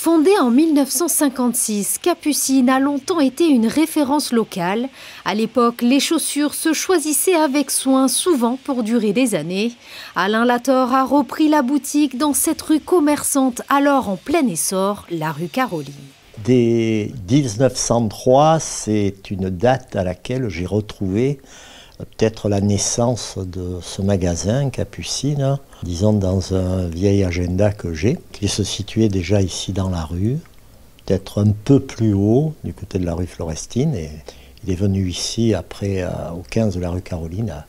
Fondée en 1956, Capucines a longtemps été une référence locale. À l'époque, les chaussures se choisissaient avec soin, souvent pour durer des années. Alain Lator a repris la boutique dans cette rue commerçante, alors en plein essor, la rue Caroline. Dès 1903, c'est une date à laquelle j'ai retrouvé peut-être la naissance de ce magasin Capucines, disons dans un vieil agenda que j'ai, qui se situait déjà ici dans la rue, peut-être un peu plus haut, du côté de la rue Florestine, et il est venu ici après, au 15 de la rue Caroline,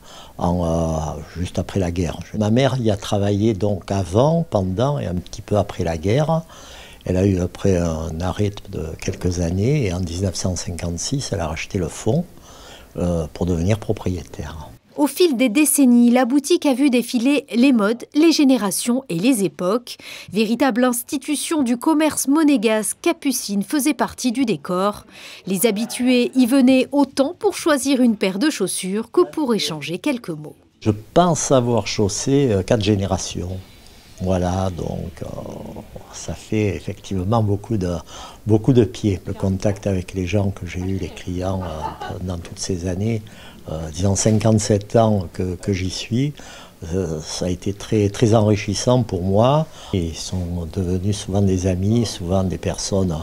juste après la guerre. Ma mère y a travaillé donc avant, pendant et un petit peu après la guerre. Elle a eu après un arrêt de quelques années et en 1956, elle a racheté le fonds pour devenir propriétaire. Au fil des décennies, la boutique a vu défiler les modes, les générations et les époques. Véritable institution du commerce monégasque, Capucines faisait partie du décor. Les habitués y venaient autant pour choisir une paire de chaussures que pour échanger quelques mots. Je pense avoir chaussé 4 générations. Voilà, donc ça fait effectivement beaucoup de pieds. Le contact avec les gens que j'ai eu, les clients, dans toutes ces années, disons 57 ans que j'y suis, ça a été très, très enrichissant pour moi. Ils sont devenus souvent des amis, souvent des personnes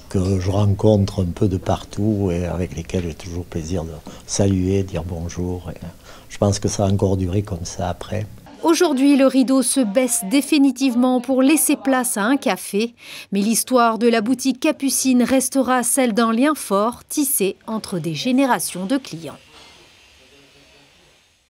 que je rencontre un peu de partout et avec lesquelles j'ai toujours plaisir de saluer, dire bonjour. Et je pense que ça a encore duré comme ça après. Aujourd'hui, le rideau se baisse définitivement pour laisser place à un café. Mais l'histoire de la boutique Capucines restera celle d'un lien fort tissé entre des générations de clients.